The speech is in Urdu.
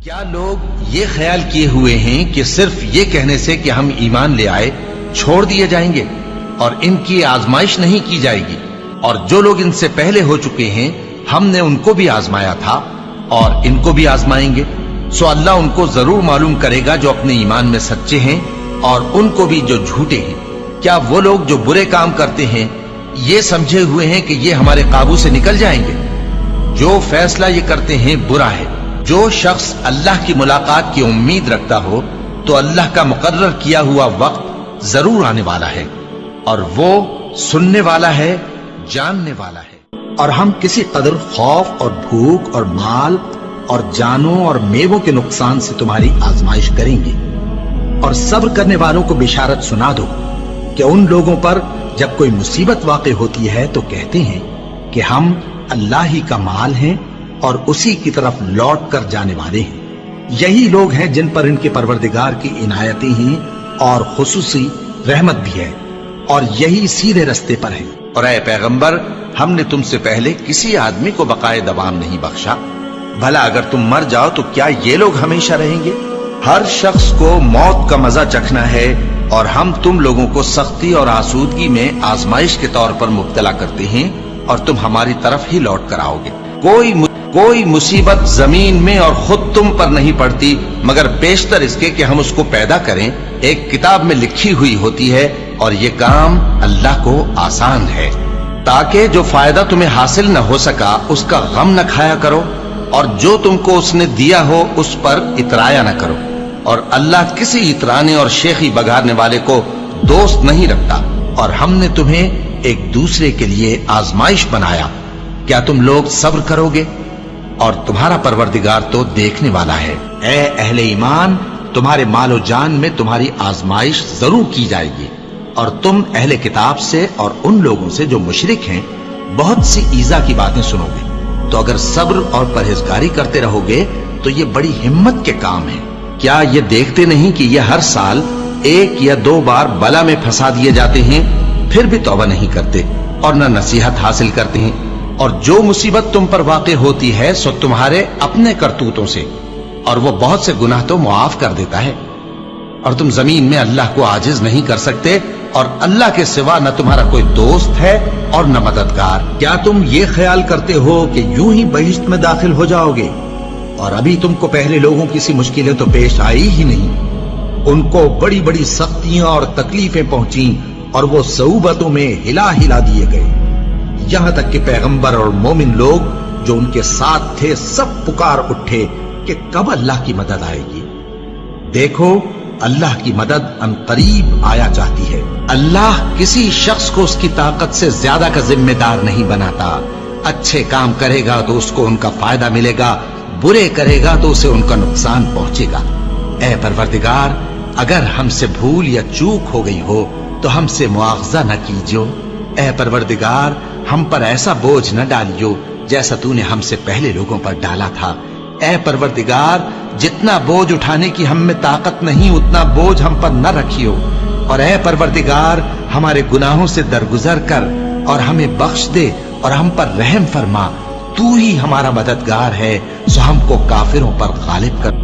کیا لوگ یہ خیال کیے ہوئے ہیں کہ صرف یہ کہنے سے کہ ہم ایمان لے آئے چھوڑ دیے جائیں گے اور ان کی آزمائش نہیں کی جائے گی؟ اور جو لوگ ان سے پہلے ہو چکے ہیں ہم نے ان کو بھی آزمایا تھا اور ان کو بھی آزمائیں گے، سو اللہ ان کو ضرور معلوم کرے گا جو اپنے ایمان میں سچے ہیں اور ان کو بھی جو جھوٹے ہیں۔ کیا وہ لوگ جو برے کام کرتے ہیں یہ سمجھے ہوئے ہیں کہ یہ ہمارے قابو سے نکل جائیں گے؟ جو فیصلہ یہ کرتے ہیں برا ہے۔ جو شخص اللہ کی ملاقات کی امید رکھتا ہو تو اللہ کا مقرر کیا ہوا وقت ضرور آنے والا ہے اور وہ سننے والا ہے، جاننے والا ہے۔ اور ہم کسی قدر خوف اور بھوک اور مال اور جانوں اور میووں کے نقصان سے تمہاری آزمائش کریں گے، اور صبر کرنے والوں کو بشارت سنا دو کہ ان لوگوں پر جب کوئی مصیبت واقع ہوتی ہے تو کہتے ہیں کہ ہم اللہ ہی کا مال ہیں اور اسی کی طرف لوٹ کر جانے والے ہیں۔ یہی لوگ ہیں جن پر ان کے پروردگار کی عنایتیں ہیں اور خصوصی رحمت بھی ہے، اور یہی سیدھے رستے پر ہیں۔ اور اے پیغمبر، ہم نے تم سے پہلے کسی آدمی کو بقائے دوام نہیں بخشا، بھلا اگر تم مر جاؤ تو کیا یہ لوگ ہمیشہ رہیں گے؟ ہر شخص کو موت کا مزہ چکھنا ہے، اور ہم تم لوگوں کو سختی اور آسودگی میں آزمائش کے طور پر مبتلا کرتے ہیں اور تم ہماری طرف ہی لوٹ کر آؤ گے۔ کوئی مصیبت زمین میں اور خود تم پر نہیں پڑتی مگر بیشتر اس کے کہ ہم اس کو پیدا کریں ایک کتاب میں لکھی ہوئی ہوتی ہے، اور یہ کام اللہ کو آسان ہے، تاکہ جو فائدہ تمہیں حاصل نہ ہو سکا اس کا غم نہ کھایا کرو، اور جو تم کو اس نے دیا ہو اس پر اترایا نہ کرو۔ اور اللہ کسی اترانے اور شیخی بگارنے والے کو دوست نہیں رکھتا، اور ہم نے تمہیں ایک دوسرے کے لیے آزمائش بنایا، کیا تم لوگ صبر کرو گے؟ اور تمہارا پروردگار تو دیکھنے والا ہے۔ اے اہل ایمان، تمہارے مال و جان میں تمہاری آزمائش ضرور کی جائے گی، اور تم اہل کتاب سے اور ان لوگوں سے جو مشرک ہیں بہت سی ایذا کی باتیں سنو گے، تو اگر صبر اور پرہیزگاری کرتے رہو گے تو یہ بڑی ہمت کے کام ہے۔ کیا یہ دیکھتے نہیں کہ یہ ہر سال 1 یا 2 بار بلا میں پھنسا دیے جاتے ہیں، پھر بھی توبہ نہیں کرتے اور نہ نصیحت حاصل کرتے ہیں؟ اور جو مصیبت تم پر واقع ہوتی ہے سو تمہارے اپنے کرتوتوں سے، اور وہ بہت سے گناہ تو معاف کر دیتا ہے، اور تم زمین میں اللہ کو عاجز نہیں کر سکتے، اور اللہ کے سوا نہ تمہارا کوئی دوست ہے اور نہ مددگار۔ کیا تم یہ خیال کرتے ہو کہ یوں ہی بہشت میں داخل ہو جاؤ گے؟ اور ابھی تم کو پہلے لوگوں کی سی مشکلیں تو پیش آئی ہی نہیں، ان کو بڑی بڑی سختیاں اور تکلیفیں پہنچیں، اور وہ صعوبتوں میں ہلا دیے گئے، یہاں تک کہ پیغمبر اور مومن لوگ جو ان کے ساتھ تھے سب پکار اٹھے کہ کب اللہ کی مدد آئے گی۔ دیکھو، اللہ کی مدد ان قریب آیا چاہتی ہے۔ اللہ کسی شخص کو اس کی طاقت سے زیادہ کا ذمہ دار نہیں بناتا۔ اچھے کام کرے گا تو اس کو ان کا فائدہ ملے گا، برے کرے گا تو اسے ان کا نقصان پہنچے گا۔ اے پروردگار، اگر ہم سے بھول یا چوک ہو گئی ہو تو ہم سے مواخذہ نہ کیجو۔ اے پروردگار، ہم پر ایسا بوجھ نہ ڈالیو جیسا تو نے ہم سے پہلے لوگوں پر ڈالا تھا۔ اے پروردگار، جتنا بوجھ اٹھانے کی ہم میں طاقت نہیں اتنا بوجھ ہم پر نہ رکھیو، اور اے پروردگار، ہمارے گناہوں سے درگزر کر اور ہمیں بخش دے اور ہم پر رحم فرما، تو ہی ہمارا مددگار ہے، سو ہم کو کافروں پر غالب کر۔